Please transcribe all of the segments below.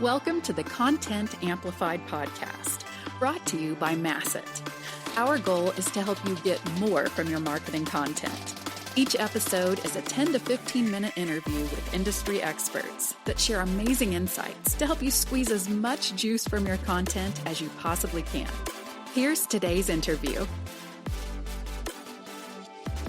Welcome to the Content Amplified podcast, brought to you by Masset. Our goal is to help you get more from your marketing content. Each episode is a 10 to 15 minute interview with industry experts that share amazing insights to help you squeeze as much juice from your content as you possibly can. Here's today's interview.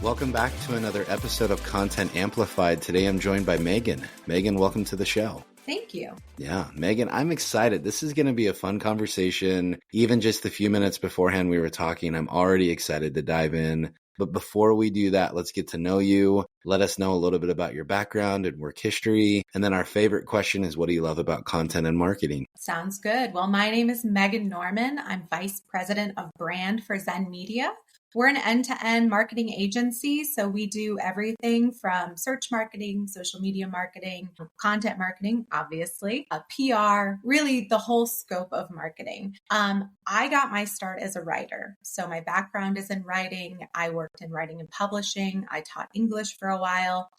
Welcome back to another episode of Content Amplified. Today I'm joined by Megan. Megan, welcome to the show. Thank you. Yeah, Megan, I'm excited. This is going to be a fun conversation. Even just the few minutes beforehand we were talking, I'm already excited to dive in. But before we do that, let's get to know you. Let us know a little bit about your background and work history. And then our favorite question is, what do you love about content and marketing? Sounds good. Well, my name is Megan Norman. I'm Vice President of Brand for Zen Media. We're an end-to-end marketing agency, so we do everything from search marketing, social media marketing, content marketing, obviously, PR, really the whole scope of marketing. I got my start as a writer. So my background is in writing. I worked in writing and publishing. I taught English for a while.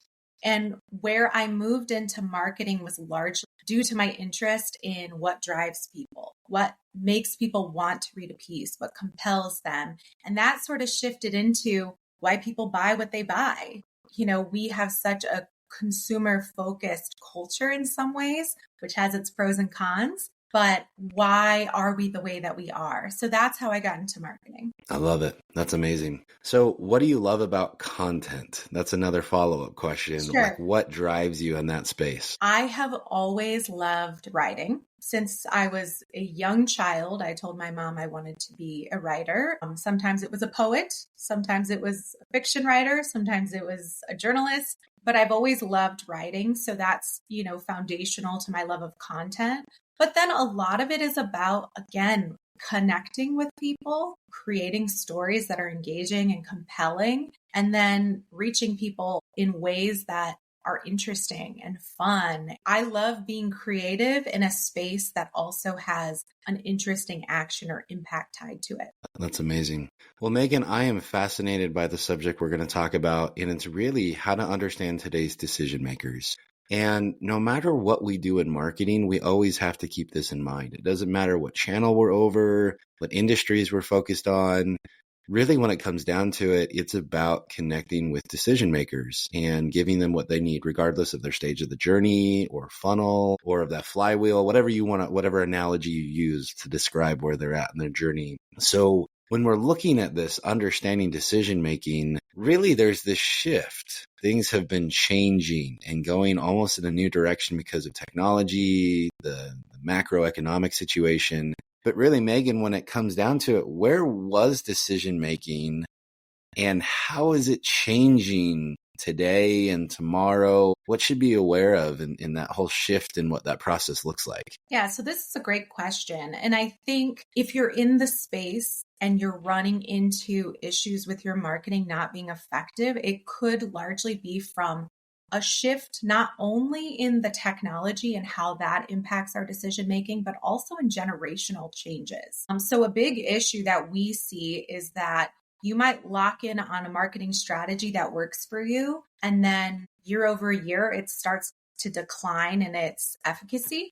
And where I moved into marketing was largely due to my interest in what drives people, what makes people want to read a piece, what compels them. And that sort of shifted into why people buy what they buy. You know, we have such a consumer-focused culture in some ways, which has its pros and cons. But why are we the way that we are? So that's how I got into marketing. I love it. That's amazing. So what do you love about content? That's another follow-up question. Sure. Like, what drives you in that space? I have always loved writing. Since I was a young child, I told my mom I wanted to be a writer. Sometimes it was a poet. Sometimes it was a fiction writer. Sometimes it was a journalist. But I've always loved writing. So that's, foundational to my love of content. But then a lot of it is about, again, connecting with people, creating stories that are engaging and compelling, and then reaching people in ways that are interesting and fun. I love being creative in a space that also has an interesting action or impact tied to it. That's amazing. Well, Megan, I am fascinated by the subject we're going to talk about, and it's really how to understand today's decision makers. And no matter what we do in marketing, we always have to keep this in mind. It doesn't matter what channel we're over, what industries we're focused on. Really, when it comes down to it, it's about connecting with decision makers and giving them what they need, regardless of their stage of the journey or funnel or of that flywheel, whatever you want, whatever analogy you use to describe where they're at in their journey. So when we're looking at this, understanding decision making, really there's this shift. Things have been changing and going almost in a new direction because of technology, the macroeconomic situation. But really, Megan, when it comes down to it, where was decision making and how is it changing today and tomorrow? What should be aware of in that whole shift and what that process looks like? Yeah, so this is a great question. And I think if you're in the space and you're running into issues with your marketing not being effective, it could largely be from a shift not only in the technology and how that impacts our decision making, but also in generational changes. So a big issue that we see is that you might lock in on a marketing strategy that works for you, and then year over year, it starts to decline in its efficacy.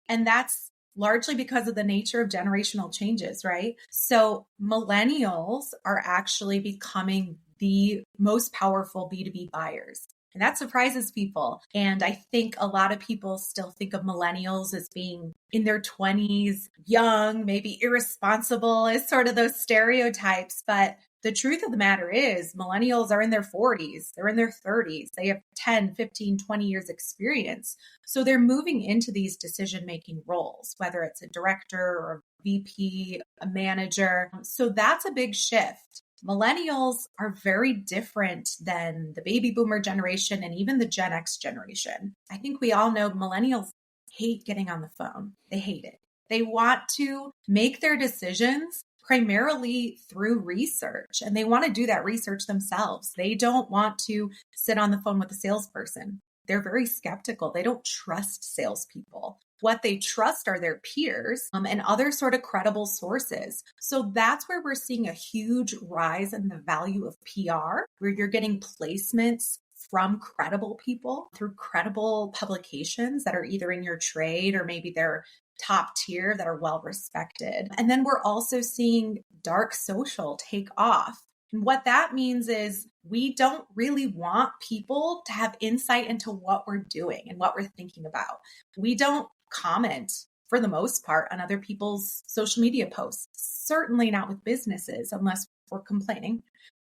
And that's largely because of the nature of generational changes, right? So millennials are actually becoming the most powerful B2B buyers. And that surprises people. And I think a lot of people still think of millennials as being in their 20s, young, maybe irresponsible, as sort of those stereotypes. But the truth of the matter is millennials are in their 40s, they're in their 30s, they have 10, 15, 20 years experience. So they're moving into these decision-making roles, whether it's a director or a VP, a manager. So that's a big shift. Millennials are very different than the baby boomer generation and even the Gen X generation. I think we all know millennials hate getting on the phone. They hate it. They want to make their decisions primarily through research, and they want to do that research themselves. They don't want to sit on the phone with a salesperson. They're very skeptical. They don't trust salespeople. What they trust are their peers and other sort of credible sources. So that's where we're seeing a huge rise in the value of PR, where you're getting placements from credible people through credible publications that are either in your trade or maybe they're top tier that are well respected. And then we're also seeing dark social take off. And what that means is we don't really want people to have insight into what we're doing and what we're thinking about. We don't comment for the most part on other people's social media posts, certainly not with businesses unless we're complaining.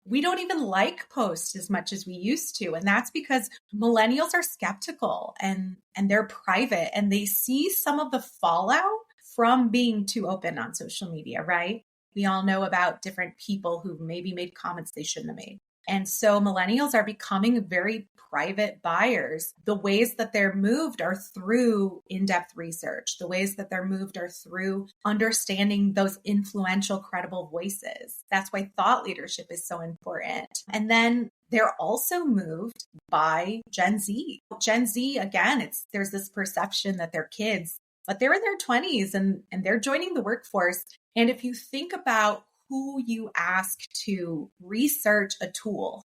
We don't even like posts as much as we used to. And that's because millennials are skeptical and they're private and they see some of the fallout from being too open on social media, right? We all know about different people who maybe made comments they shouldn't have made. And so millennials are becoming very private buyers. The ways that they're moved are through in-depth research. The ways that they're moved are through understanding those influential, credible voices. That's why thought leadership is so important. And then they're also moved by Gen Z. Gen Z, again, there's this perception that they're kids, but they're in their 20s and they're joining the workforce. And if you think about who you ask to research a tool,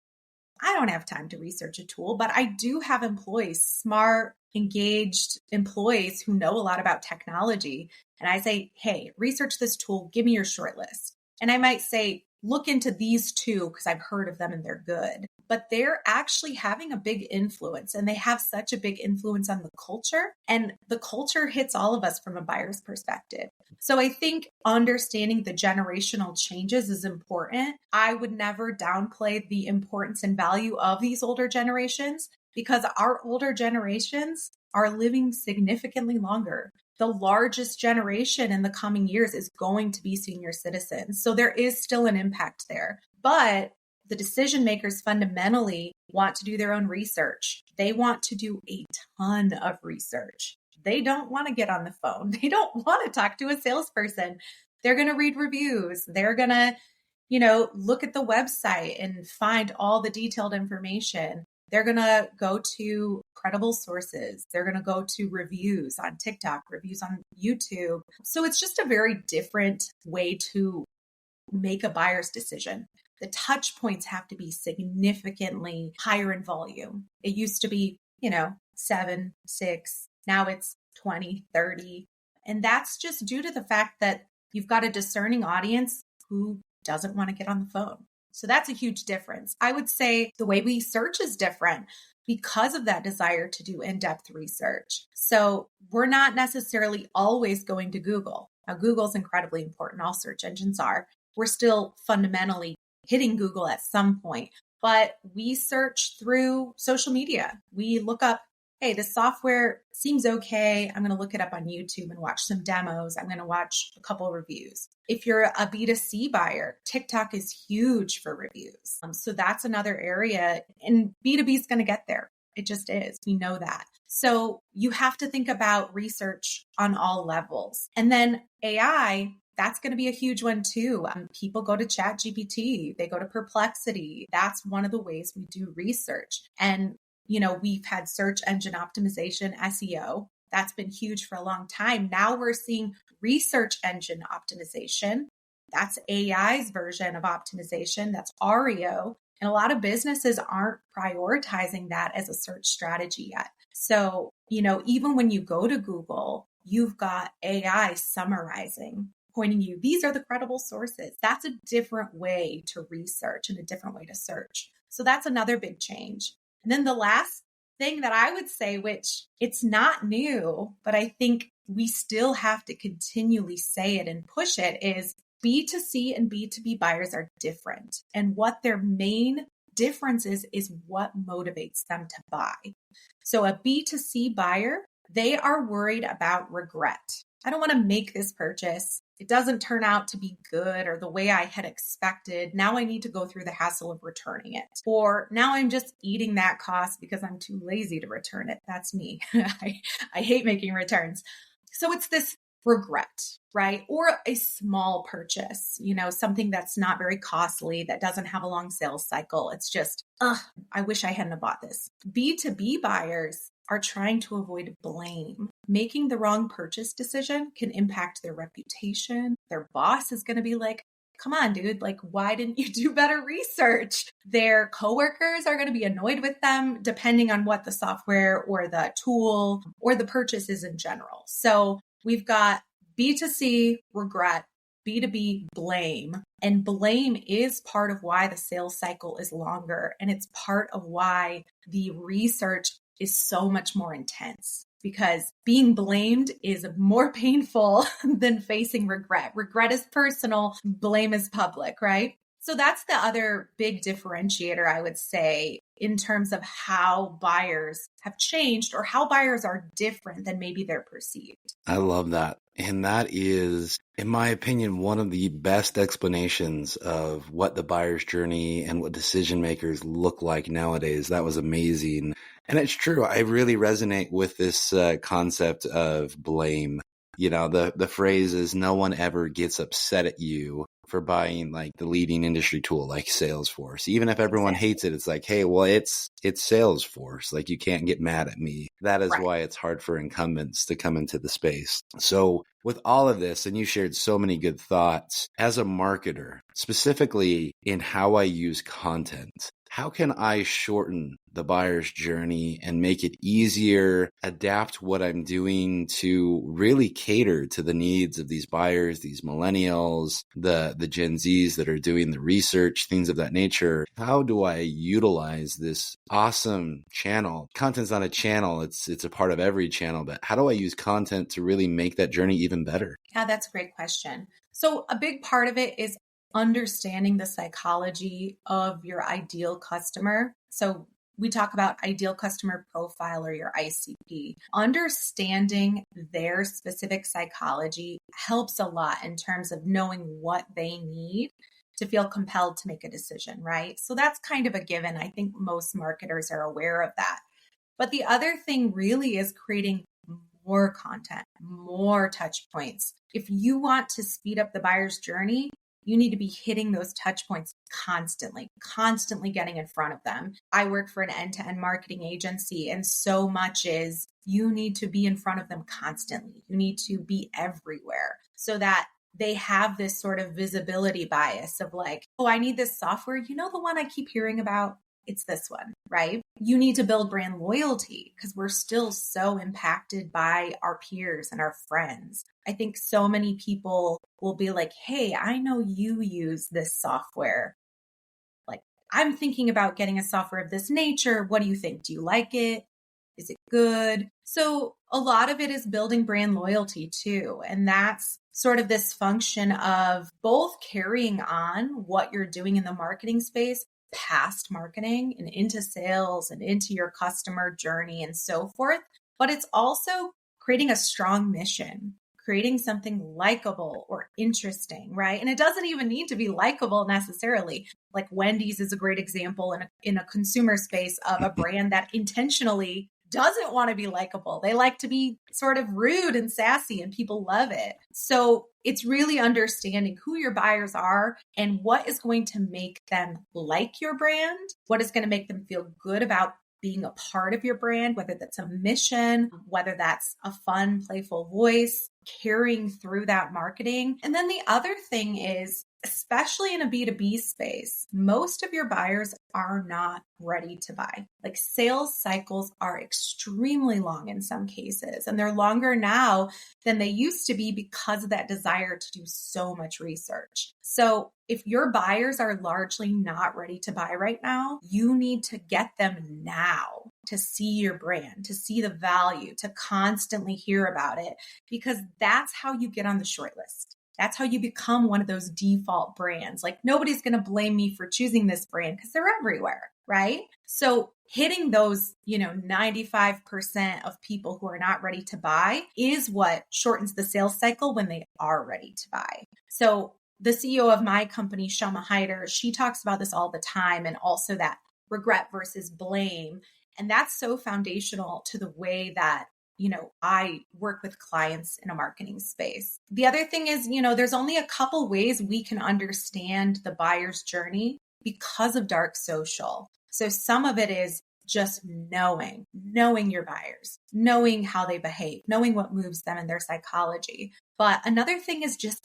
I don't have time to research a tool, but I do have employees, smart, engaged employees who know a lot about technology. And I say, hey, research this tool, give me your short list. And I might say, look into these two because I've heard of them and they're good. But they're actually having a big influence and they have such a big influence on the culture. And the culture hits all of us from a buyer's perspective. So I think understanding the generational changes is important. I would never downplay the importance and value of these older generations because our older generations are living significantly longer. The largest generation in the coming years is going to be senior citizens. So there is still an impact there. But the decision makers fundamentally want to do their own research. They want to do a ton of research. They don't want to get on the phone. They don't want to talk to a salesperson. They're going to read reviews. They're going to, look at the website and find all the detailed information. They're going to go to credible sources. They're going to go to reviews on TikTok, reviews on YouTube. So it's just a very different way to make a buyer's decision. The touch points have to be significantly higher in volume. It used to be, 7, 6. Now it's 20, 30. And that's just due to the fact that you've got a discerning audience who doesn't want to get on the phone. So that's a huge difference. I would say the way we search is different because of that desire to do in-depth research. So we're not necessarily always going to Google. Now, Google's incredibly important. All search engines are. We're still fundamentally hitting Google at some point, but we search through social media. We look up, hey, this software seems okay. I'm going to look it up on YouTube and watch some demos. I'm going to watch a couple of reviews. If you're a B2C buyer, TikTok is huge for reviews. So that's another area, and B2B is going to get there. It just is. We know that. So you have to think about research on all levels. And then AI, that's going to be a huge one too. People go to ChatGPT, they go to Perplexity. That's one of the ways we do research. And we've had search engine optimization, SEO. That's been huge for a long time. Now we're seeing research engine optimization. That's AI's version of optimization. That's REO. And a lot of businesses aren't prioritizing that as a search strategy yet. So, even when you go to Google, you've got AI summarizing, pointing you, these are the credible sources. That's a different way to research and a different way to search. So that's another big change. And then the last thing that I would say, which it's not new, but I think we still have to continually say it and push it, is B2C and B2B buyers are different. And what their main difference is what motivates them to buy. So a B2C buyer, they are worried about regret. I don't want to make this purchase. It doesn't turn out to be good or the way I had expected. Now I need to go through the hassle of returning it. Or now I'm just eating that cost because I'm too lazy to return it. That's me. I hate making returns. So it's this regret, right? Or a small purchase, something that's not very costly, that doesn't have a long sales cycle. It's just, I wish I hadn't have bought this. B2B buyers are trying to avoid blame. Making the wrong purchase decision can impact their reputation. Their boss is going to be like, come on, dude, like, why didn't you do better research? Their coworkers are going to be annoyed with them depending on what the software or the tool or the purchase is in general. So we've got B2C, regret, B2B, blame. And blame is part of why the sales cycle is longer. And it's part of why the research is so much more intense, because being blamed is more painful than facing regret. Regret is personal, blame is public, right? So that's the other big differentiator, I would say, in terms of how buyers have changed or how buyers are different than maybe they're perceived. I love that. And that is, in my opinion, one of the best explanations of what the buyer's journey and what decision makers look like nowadays. That was amazing. And it's true. I really resonate with this concept of blame. You know, the phrase is no one ever gets upset at you for buying like the leading industry tool like Salesforce. Even if everyone hates it, it's like, hey, well, it's Salesforce. Like, you can't get mad at me. That is why it's hard for incumbents to come into the space. So with all of this, and you shared so many good thoughts, as a marketer, specifically in how I use content, how can I shorten the buyer's journey and make it easier, adapt what I'm doing to really cater to the needs of these buyers, these millennials, the Gen Zs that are doing the research, things of that nature? How do I utilize this awesome channel? Content's not a channel, it's a part of every channel, but how do I use content to really make that journey even better? Yeah, that's a great question. So a big part of it is understanding the psychology of your ideal customer. So we talk about ideal customer profile, or your ICP. Understanding their specific psychology helps a lot in terms of knowing what they need to feel compelled to make a decision, right? So that's kind of a given. I think most marketers are aware of that. But the other thing really is creating more content, more touch points. If you want to speed up the buyer's journey, you need to be hitting those touch points constantly getting in front of them. I work for an end-to-end marketing agency, and so much is you need to be in front of them constantly. You need to be everywhere so that they have this sort of visibility bias of like, oh, I need this software. You know, the one I keep hearing about? It's this one, right? You need to build brand loyalty because we're still so impacted by our peers and our friends. I think so many people will be like, hey, I know you use this software. Like, I'm thinking about getting a software of this nature. What do you think? Do you like it? Is it good? So a lot of it is building brand loyalty too. And that's sort of this function of both carrying on what you're doing in the marketing space past marketing and into sales and into your customer journey and so forth. But it's also creating a strong mission, creating something likable or interesting, right? And it doesn't even need to be likable necessarily. Like Wendy's is a great example in a consumer space of a brand that intentionally doesn't want to be likable. They like to be sort of rude and sassy, and people love it. So it's really understanding who your buyers are and what is going to make them like your brand, what is going to make them feel good about being a part of your brand, whether that's a mission, whether that's a fun, playful voice, carrying through that marketing. And then the other thing is, especially in a B2B space, most of your buyers are not ready to buy. Like, sales cycles are extremely long in some cases, and they're longer now than they used to be because of that desire to do so much research. So if your buyers are largely not ready to buy right now, you need to get them now to see your brand, to see the value, to constantly hear about it, because that's how you get on the short list. That's how you become one of those default brands. Like, nobody's going to blame me for choosing this brand because they're everywhere, right? So hitting those, 95% of people who are not ready to buy is what shortens the sales cycle when they are ready to buy. So the CEO of my company, Shama Hyder, she talks about this all the time, and also that regret versus blame. And that's so foundational to the way that I work with clients in a marketing space. The other thing is, there's only a couple ways we can understand the buyer's journey because of dark social. So some of it is just knowing your buyers, knowing how they behave, knowing what moves them and their psychology. But another thing is just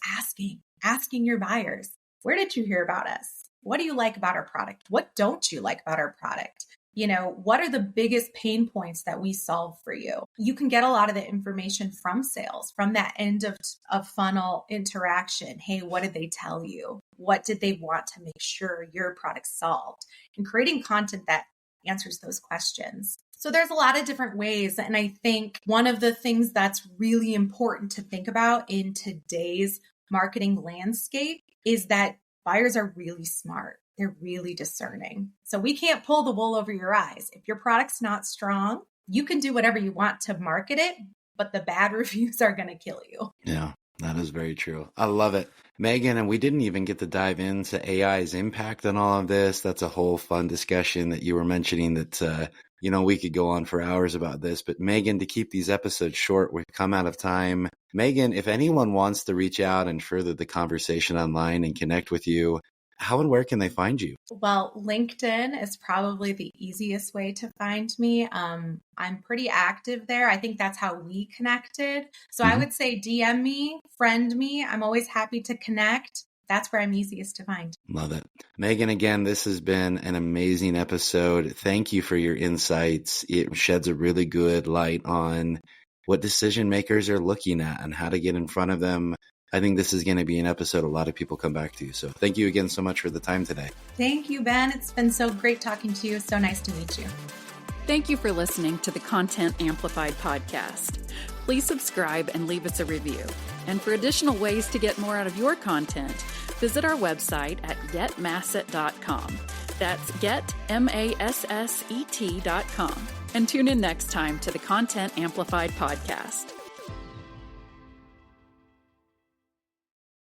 asking your buyers. Where did you hear about us? What do you like about our product? What don't you like about our product? What are the biggest pain points that we solve for you? You can get a lot of the information from sales, from that end of funnel interaction. Hey, what did they tell you? What did they want to make sure your product solved? And creating content that answers those questions. So there's a lot of different ways. And I think one of the things that's really important to think about in today's marketing landscape is that buyers are really smart. They're really discerning. So we can't pull the wool over your eyes. If your product's not strong, you can do whatever you want to market it, but the bad reviews are going to kill you. Yeah, that is very true. I love it. Megan, and we didn't even get to dive into AI's impact on all of this. That's a whole fun discussion that you were mentioning that, we could go on for hours about this. But Megan, to keep these episodes short, we've come out of time. Megan, if anyone wants to reach out and further the conversation online and connect with you, how and where can they find you? Well, LinkedIn is probably the easiest way to find me. I'm pretty active there. I think that's how we connected. So I would say DM me, friend me. I'm always happy to connect. That's where I'm easiest to find. Love it. Megan, again, this has been an amazing episode. Thank you for your insights. It sheds a really good light on what decision makers are looking at and how to get in front of them. I think this is going to be an episode a lot of people come back to. So thank you again so much for the time today. Thank you, Ben. It's been so great talking to you. So nice to meet you. Thank you for listening to the Content Amplified podcast. Please subscribe and leave us a review. And for additional ways to get more out of your content, visit our website at getmasset.com. That's getmasset.com. And tune in next time to the Content Amplified podcast.